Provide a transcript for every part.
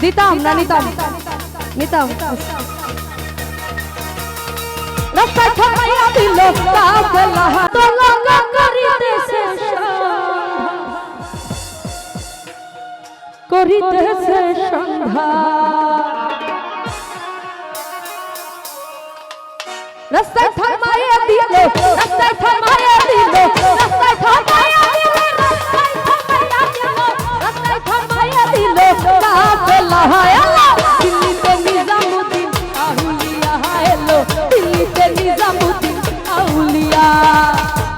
দিতাম না নিতাম নিতাম রাস্তা ঠকাইয়া দিল কাফেলা তোলা করিতেছে সন্ধ্যা রাস্তায় থামাইয়া দিল রাস্তায় থামাইয়া দিল রাস্তায় থামাইয়া দিল রাস্তায় থামাইয়া দিল কাফেলা আল্লাহ দিল্লিতে নিজামুদ্দিন আউলিয়া এলো দিল্লিতে নিজামুদ্দিন আউলিয়া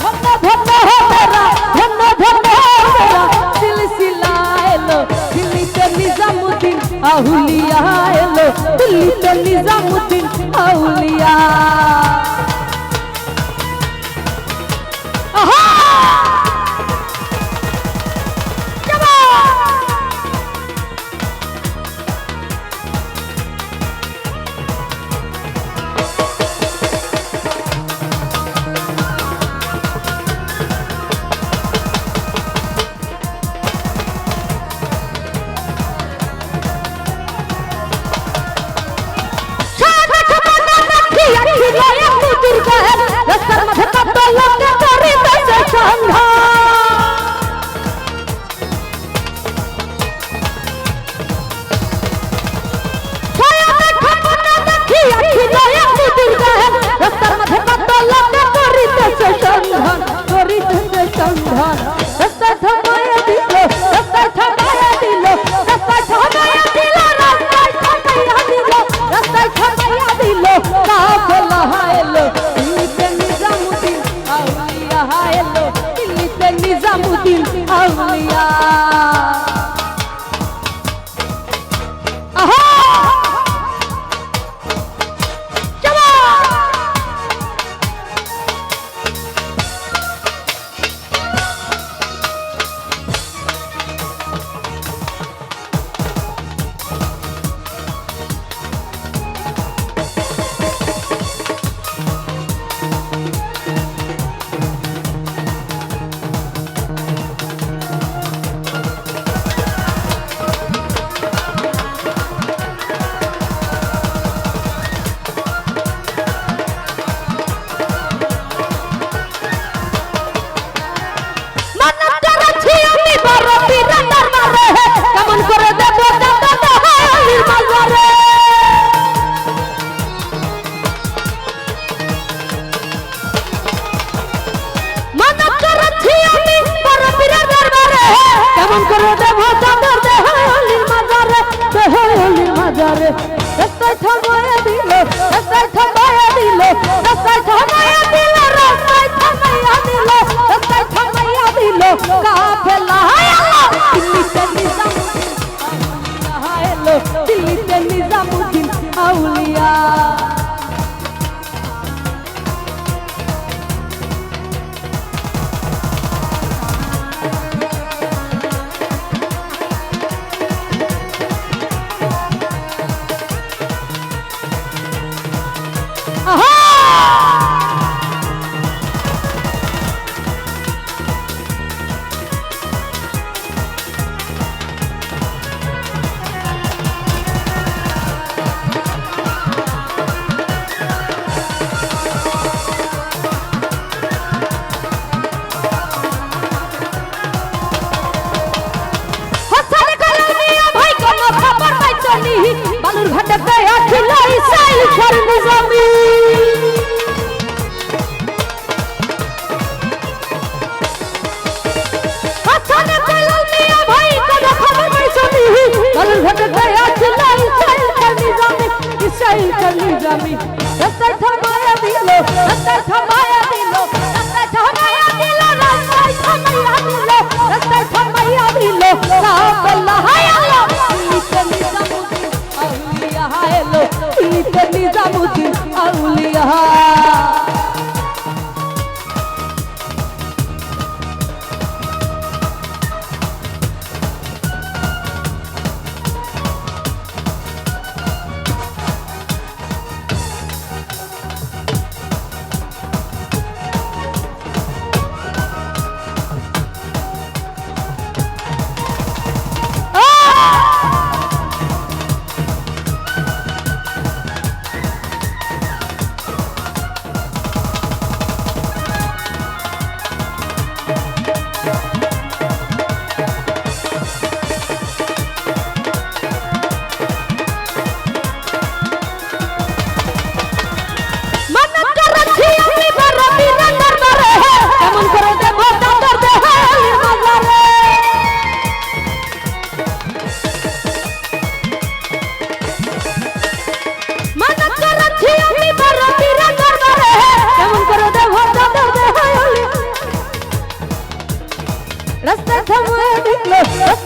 ধন্য ধন্য মেরা ধন্য ধন্য মেরা সিলসিলা এলো দিল্লিতে নিজামুদ্দিন আউলিয়া এলো দিল্লিতে নিজামুদ্দিন আউলিয়া নিজামুদ্দিন আউলিয়া রাস্তায় থামাইয়া দিল রাস্তায় থামাইয়া দিল রাস্তায় থামাইয়া দিল রাস্তায় থামাইয়া দিল রাস্তায় থামাইয়া দিল কাফেলা দিল্লিতে নিজামুদ্দিন আউলিয়া দিল্লিতে নিজামুদ্দিন আউলিয়া বালুর ঘাটে পেয়া খিলাই সাইল খর নিজামি হাসানে কইল মিয়া ভাই কোন খবর পাইছনি বালুর ঘাটে পেয়া খিলাই সাইল খর নিজামি সাইল খর নিজামি রাস্তায় থামাইয়া দিল রাস্তায় থামাইয়া দিল রাস্তায় থামাইয়া দিল রাস্তায় থামাইয়া দিল রাস্তায় থামাইয়া দিল কাফেলা হায় আল্লাহ দিল্লিতে নিজামুদ্দিন আউলিয়া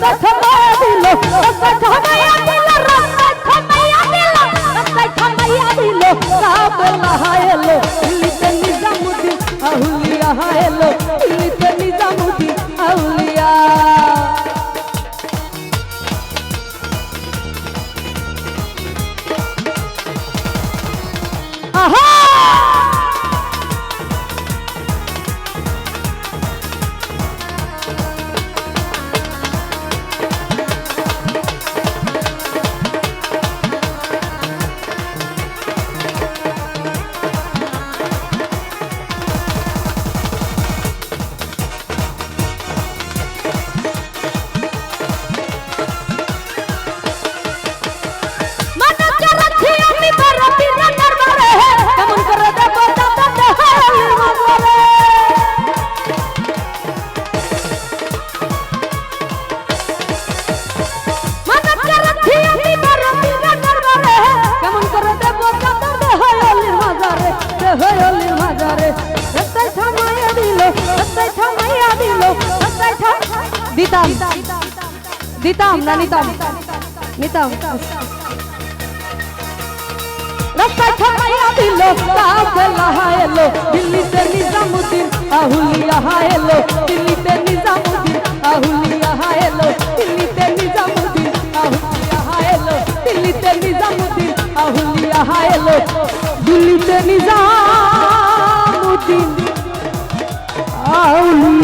রাস্তা থামাইয়া দিল রাস্তা থামাইয়া দিল রাস্তা থামাইয়া দিল রাস্তা থামাইয়া দিল কাবলা এলো দিল্লিতে নিজামুদ্দিন আউলিয়া এলো দিল্লিতে নিজামুদ্দিন আউলিয়া আহা দিতাম দিতাম না নিতাম নিতাম রাস্তায় থামাইয়া দিল কাফেলা এলো দিল্লিতে নিজামুদ্দিন আউলিয়া এলো দিল্লিতে নিজামুদ্দিন আউলিয়া এলো দিল্লিতে নিজামুদ্দিন আউলিয়া এলো দিল্লিতে নিজামুদ্দিন আউলিয়া এলো দিল্লিতে নিজামুদ্দিন আউলিয়া